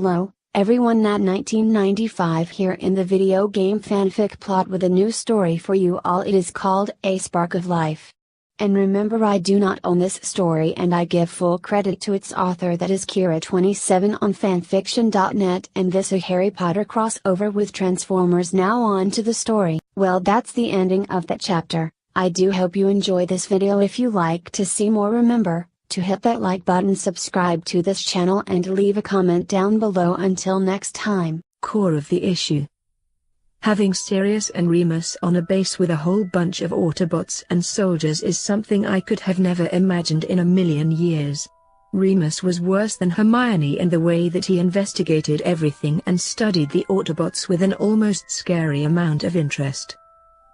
Hello, everyone. Nat 1995 here in the video game fanfic plot with a new story for you all. It is called A Spark of Life. And remember, I do not own this story and I give full credit to its author, that is Kiera27 on fanfiction.net, and this a Harry Potter crossover with Transformers. Now on to the story. Well, that's the ending of that chapter. I do hope you enjoy this video. If you like to see more, remember to hit that like button, subscribe to this channel and leave a comment down below. Until next time. Core of the issue. Having Sirius and Remus on a base with a whole bunch of Autobots and soldiers is something I could have never imagined in a million years. Remus was worse than Hermione in the way that he investigated everything and studied the Autobots with an almost scary amount of interest.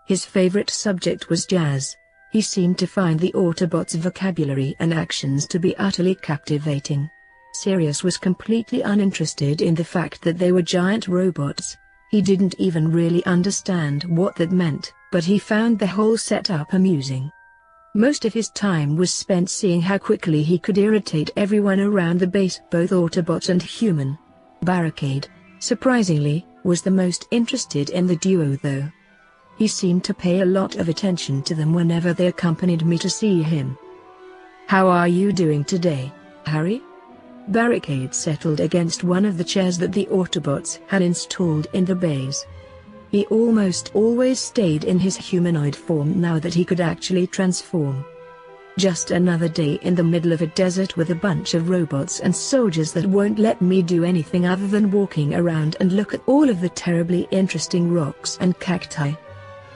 His favorite subject was jazz. He seemed to find the Autobots' vocabulary and actions to be utterly captivating. Sirius was completely uninterested in the fact that they were giant robots. He didn't even really understand what that meant, but he found the whole setup amusing. Most of his time was spent seeing how quickly he could irritate everyone around the base, both Autobot and human. Barricade, surprisingly, was the most interested in the duo though. He seemed to pay a lot of attention to them whenever they accompanied me to see him. "How are you doing today, Harry?" Barricade settled against one of the chairs that the Autobots had installed in the base. He almost always stayed in his humanoid form now that he could actually transform. "Just another day in the middle of a desert with a bunch of robots and soldiers that won't let me do anything other than walking around and look at all of the terribly interesting rocks and cacti.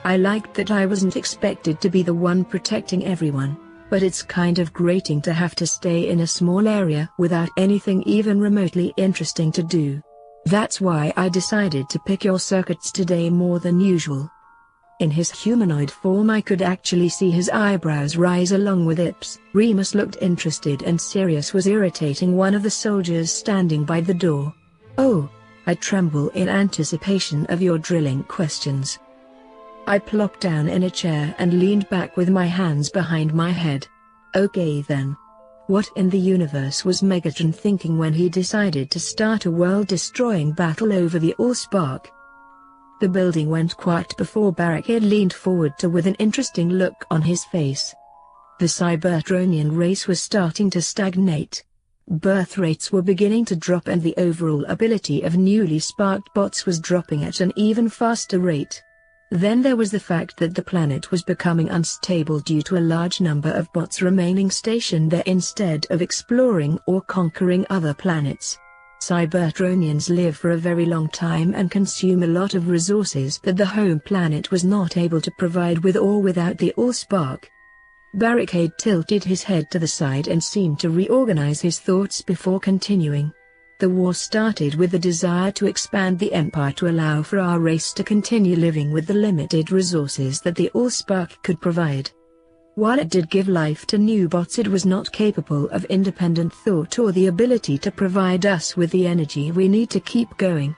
I liked that I wasn't expected to be the one protecting everyone, but it's kind of grating to have to stay in a small area without anything even remotely interesting to do. That's why I decided to pick your circuits today more than usual." In his humanoid form I could actually see his eyebrows rise along with Ips. Remus looked interested and Sirius was irritating one of the soldiers standing by the door. "Oh, I tremble in anticipation of your drilling questions." I plopped down in a chair and leaned back with my hands behind my head. "Okay then. What in the universe was Megatron thinking when he decided to start a world-destroying battle over the Allspark?" The building went quiet before Barricade leaned forward with an interesting look on his face. The Cybertronian race was starting to stagnate. Birth rates were beginning to drop and the overall ability of newly sparked bots was dropping at an even faster rate. Then there was the fact that the planet was becoming unstable due to a large number of bots remaining stationed there instead of exploring or conquering other planets. Cybertronians live for a very long time and consume a lot of resources that the home planet was not able to provide with or without the Allspark. Barricade tilted his head to the side and seemed to reorganize his thoughts before continuing. "The war started with the desire to expand the Empire to allow for our race to continue living with the limited resources that the Allspark could provide. While it did give life to new bots, it was not capable of independent thought or the ability to provide us with the energy we need to keep going.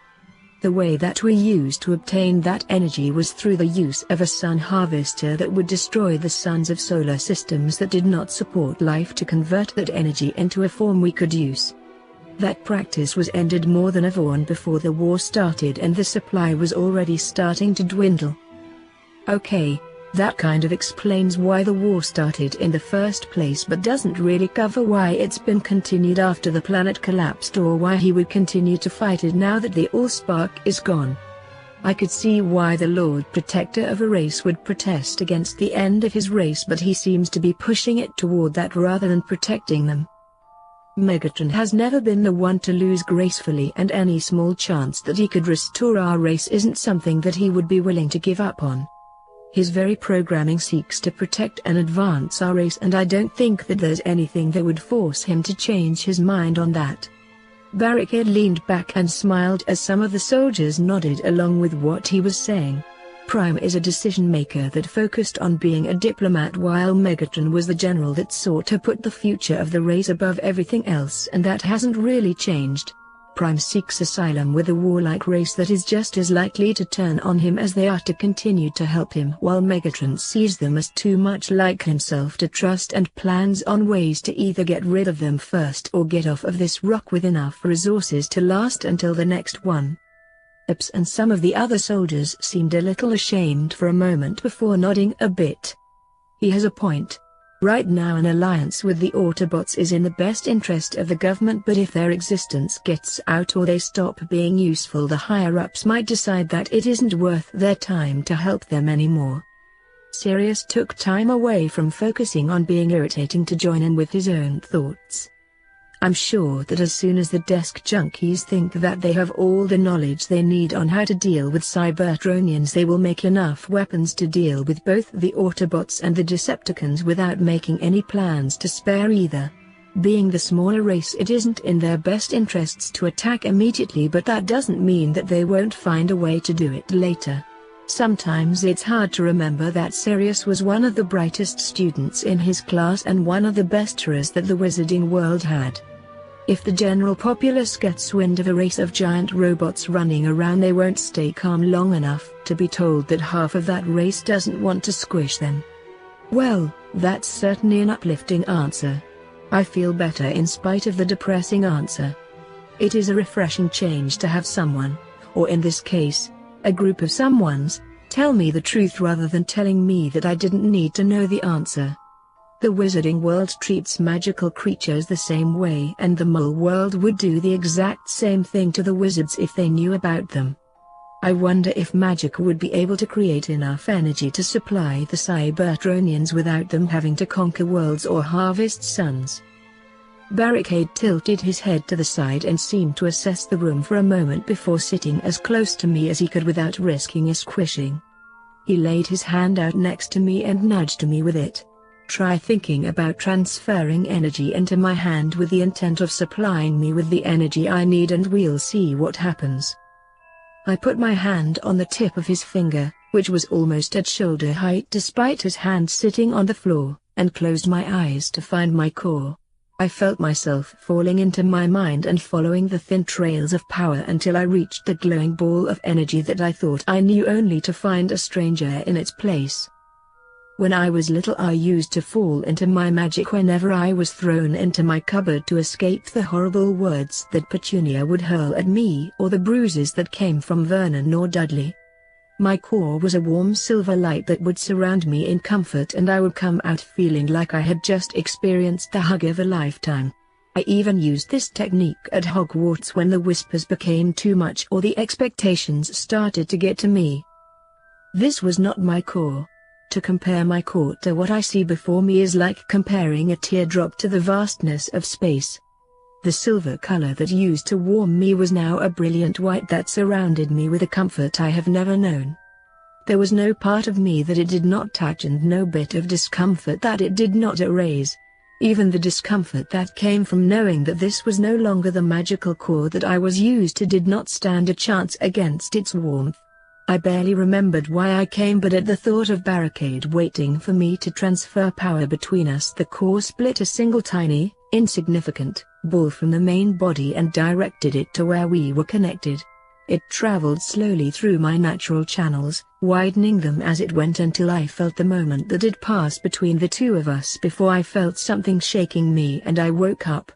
The way that we used to obtain that energy was through the use of a sun harvester that would destroy the suns of solar systems that did not support life to convert that energy into a form we could use. That practice was ended more than ever before the war started and the supply was already starting to dwindle." "Okay, that kind of explains why the war started in the first place, but doesn't really cover why it's been continued after the planet collapsed or why he would continue to fight it now that the Allspark is gone. I could see why the Lord Protector of a race would protest against the end of his race, but he seems to be pushing it toward that rather than protecting them. Megatron has never been the one to lose gracefully, and any small chance that he could restore our race isn't something that he would be willing to give up on. His very programming seeks to protect and advance our race, and I don't think that there's anything that would force him to change his mind on that." Barricade leaned back and smiled as some of the soldiers nodded along with what he was saying. Prime is a decision-maker that focused on being a diplomat, while Megatron was the general that sought to put the future of the race above everything else, and that hasn't really changed. Prime seeks asylum with a warlike race that is just as likely to turn on him as they are to continue to help him, while Megatron sees them as too much like himself to trust and plans on ways to either get rid of them first or get off of this rock with enough resources to last until the next one. Ups, and some of the other soldiers seemed a little ashamed for a moment before nodding a bit. He has a point. Right now an alliance with the Autobots is in the best interest of the government, but if their existence gets out or they stop being useful, the higher-ups might decide that it isn't worth their time to help them anymore. Sirius took time away from focusing on being irritating to join in with his own thoughts. I'm sure that as soon as the desk junkies think that they have all the knowledge they need on how to deal with Cybertronians, they will make enough weapons to deal with both the Autobots and the Decepticons without making any plans to spare either. Being the smaller race, it isn't in their best interests to attack immediately, but that doesn't mean that they won't find a way to do it later. Sometimes it's hard to remember that Sirius was one of the brightest students in his class and one of the best heroes that the wizarding world had. If the general populace gets wind of a race of giant robots running around, they won't stay calm long enough to be told that half of that race doesn't want to squish them. Well, that's certainly an uplifting answer. I feel better in spite of the depressing answer. It is a refreshing change to have someone, or in this case, a group of someones, tell me the truth rather than telling me that I didn't need to know the answer. The wizarding world treats magical creatures the same way, and the mole world would do the exact same thing to the wizards if they knew about them. I wonder if magic would be able to create enough energy to supply the Cybertronians without them having to conquer worlds or harvest suns. Barricade tilted his head to the side and seemed to assess the room for a moment before sitting as close to me as he could without risking a squishing. He laid his hand out next to me and nudged me with it. Try thinking about transferring energy into my hand with the intent of supplying me with the energy I need, and we'll see what happens. I put my hand on the tip of his finger, which was almost at shoulder height despite his hand sitting on the floor, and closed my eyes to find my core. I felt myself falling into my mind and following the thin trails of power until I reached the glowing ball of energy that I thought I knew, only to find a stranger in its place. When I was little, I used to fall into my magic whenever I was thrown into my cupboard to escape the horrible words that Petunia would hurl at me or the bruises that came from Vernon or Dudley. My core was a warm silver light that would surround me in comfort, and I would come out feeling like I had just experienced the hug of a lifetime. I even used this technique at Hogwarts when the whispers became too much or the expectations started to get to me. This was not my core. To compare my core to what I see before me is like comparing a teardrop to the vastness of space. The silver color that used to warm me was now a brilliant white that surrounded me with a comfort I have never known. There was no part of me that it did not touch, and no bit of discomfort that it did not erase. Even the discomfort that came from knowing that this was no longer the magical core that I was used to did not stand a chance against its warmth. I barely remembered why I came, but at the thought of Barricade waiting for me to transfer power between us, the core split a single tiny, insignificant, ball from the main body and directed it to where we were connected. It traveled slowly through my natural channels, widening them as it went until I felt the moment that it passed between the two of us before I felt something shaking me and I woke up.